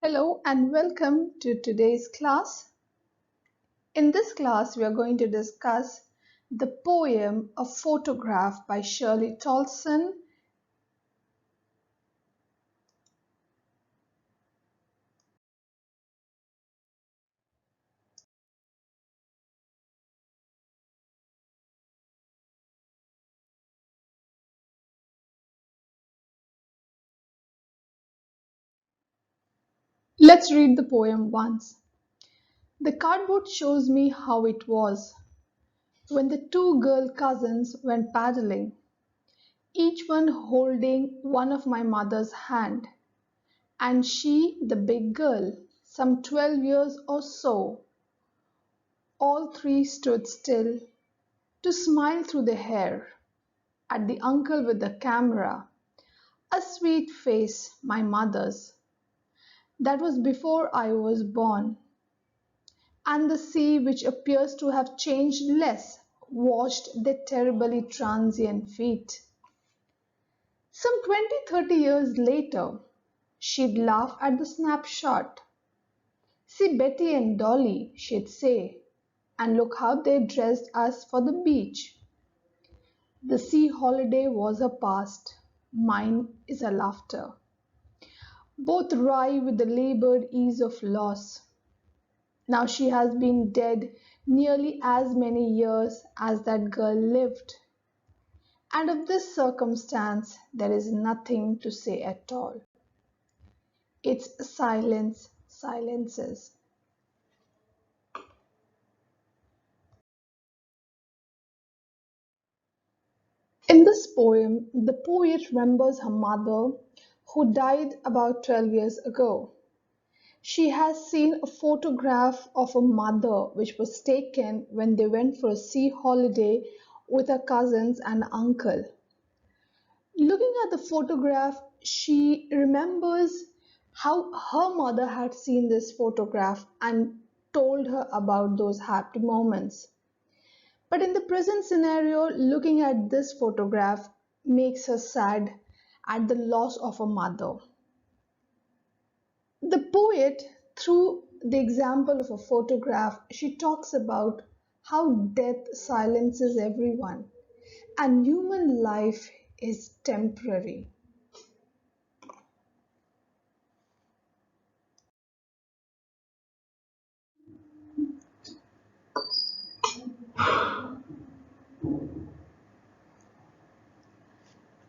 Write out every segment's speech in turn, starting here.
Hello and welcome to today's class. In this class, we are going to discuss the poem A Photograph by Shirley Toulson. Let's read the poem once. The cardboard shows me how it was when the two girl cousins went paddling, each one holding one of my mother's hand, and she, the big girl, some 12 years or so. All three stood still to smile through the hair at the uncle with the camera, a sweet face, my mother's. That was before I was born. And the sea, which appears to have changed less, washed their terribly transient feet. Some 20, 30 years later, she'd laugh at the snapshot. See Betty and Dolly, she'd say, and look how they dressed us for the beach. The sea holiday was her past, mine is her laughter. Both wry with the labored ease of loss. Now she has been dead nearly as many years as that girl lived. And of this circumstance there is nothing to say at all. It's silence, silences. In this poem, the poet remembers her mother who died about 12 years ago. She has seen a photograph of a mother which was taken when they went for a sea holiday with her cousins and uncle. Looking at the photograph, she remembers how her mother had seen this photograph and told her about those happy moments. But in the present scenario, looking at this photograph makes her sad at the loss of a mother. The poet, through the example of a photograph, she talks about how death silences everyone and human life is temporary.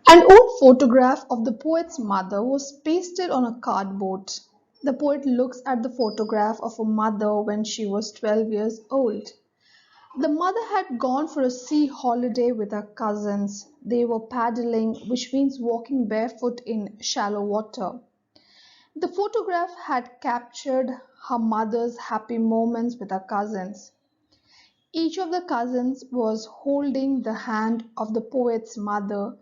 An old photograph of the poet's mother was pasted on a cardboard. The poet looks at the photograph of a mother when she was 12 years old. The mother had gone for a sea holiday with her cousins. They were paddling, which means walking barefoot in shallow water. The photograph had captured her mother's happy moments with her cousins. Each of the cousins was holding the hand of the poet's mother,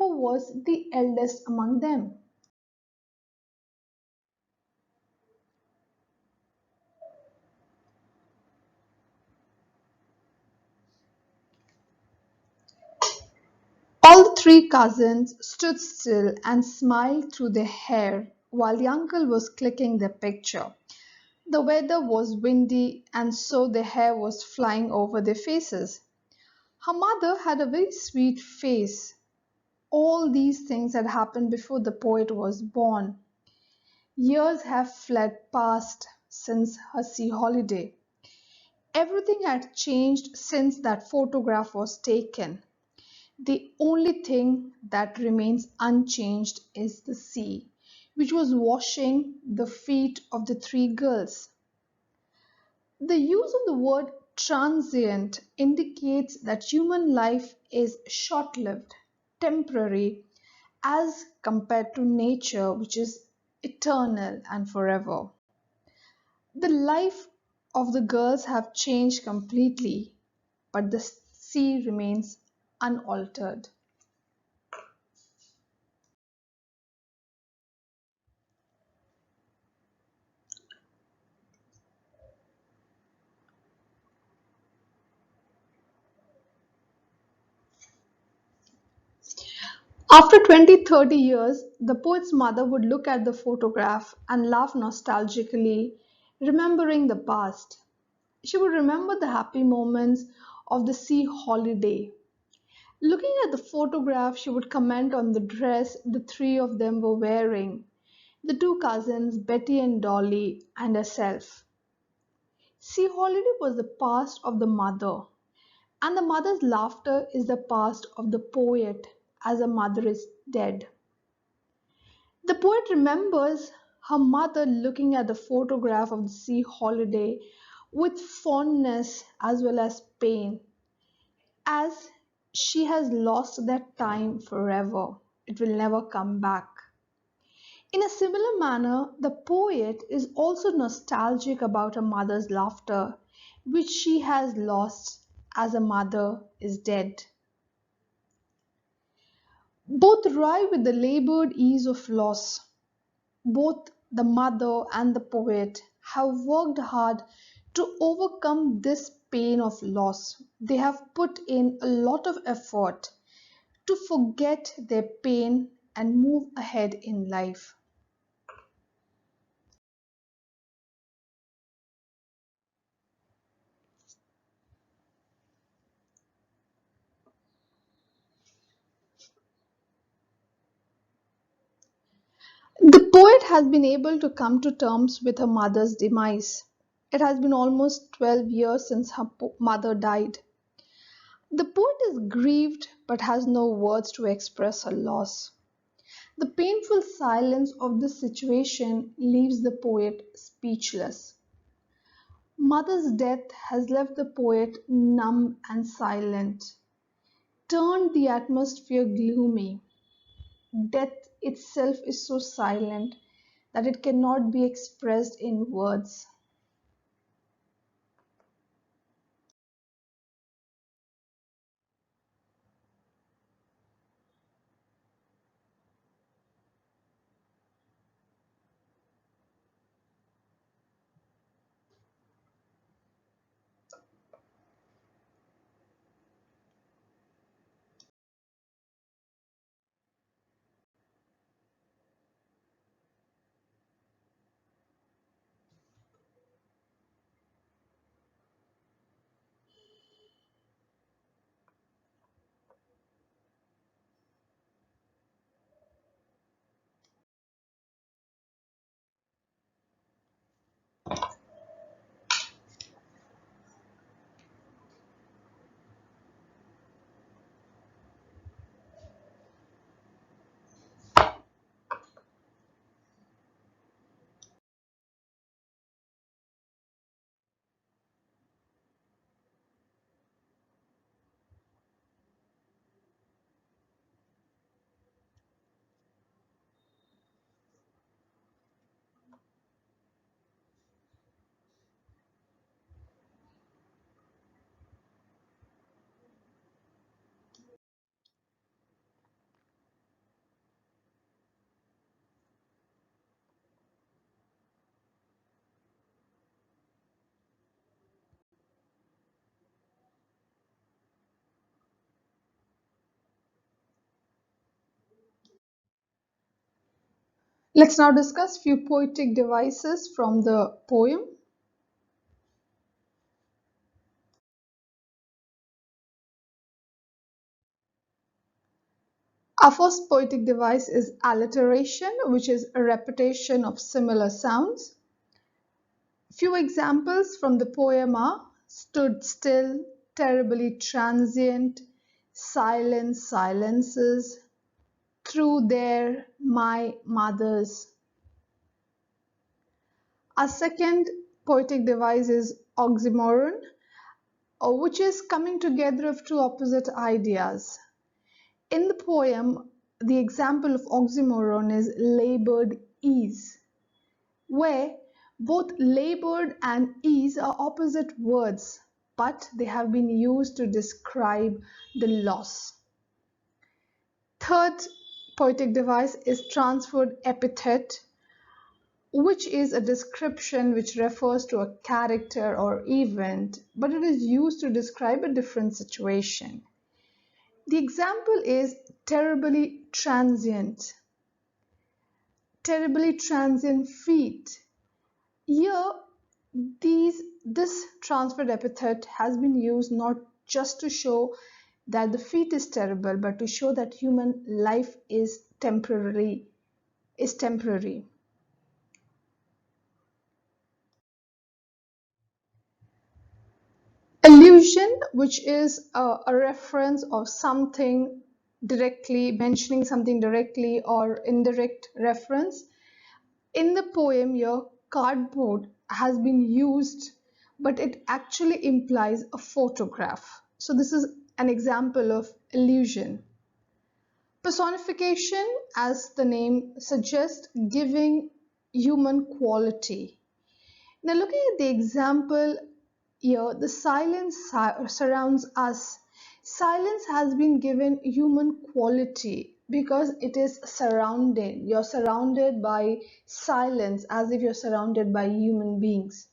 who was the eldest among them. All the three cousins stood still and smiled through their hair while the uncle was clicking the picture. The weather was windy and so the hair was flying over their faces. Her mother had a very sweet face. All these things had happened before the poet was born. Years have fled past since her sea holiday. Everything had changed since that photograph was taken. The only thing that remains unchanged is the sea, which was washing the feet of the three girls. The use of the word transient indicates that human life is short lived, temporary, as compared to nature, which is eternal and forever. The life of the girls have changed completely, but the sea remains unaltered. After 20, 30 years, the poet's mother would look at the photograph and laugh nostalgically, remembering the past. She would remember the happy moments of the sea holiday. Looking at the photograph, she would comment on the dress the three of them were wearing, the two cousins, Betty and Dolly, and herself. Sea holiday was the past of the mother, and the mother's laughter is the past of the poet as her mother is dead. The poet remembers her mother looking at the photograph of the sea holiday with fondness as well as pain, as she has lost that time forever. It will never come back. In a similar manner, the poet is also nostalgic about her mother's laughter, which she has lost as her mother is dead. Both arrive with the labored ease of loss. Both the mother and the poet have worked hard to overcome this pain of loss. They have put in a lot of effort to forget their pain and move ahead in life. The poet has been able to come to terms with her mother's demise. It has been almost 12 years since her mother died. The poet is grieved but has no words to express her loss. The painful silence of this situation leaves the poet speechless. Mother's death has left the poet numb and silent, turned the atmosphere gloomy. Death itself is so silent that it cannot be expressed in words. Let's now discuss few poetic devices from the poem. Our first poetic device is alliteration, which is a repetition of similar sounds. Few examples from the poem are stood still, terribly transient, silence, silences, through there, my mothers. Our second poetic device is oxymoron, which is coming together of two opposite ideas. In the poem, the example of oxymoron is labored ease, where both labored and ease are opposite words, but they have been used to describe the loss. Third poetic device is transferred epithet, which is a description which refers to a character or event, but it is used to describe a different situation. The example is terribly transient, terribly transient feat. Here, this transferred epithet has been used not just to show that the feat is terrible, but to show that human life is temporary. Is temporary. Allusion, which is a reference of something directly, mentioning something directly or indirect reference. In the poem here, cardboard has been used, but it actually implies a photograph. So this is an example of allusion. Personification, as the name suggests, giving human quality. Now, looking at the example here, the silence surrounds us. Silence has been given human quality because it is surrounded. You're surrounded by silence as if you're surrounded by human beings.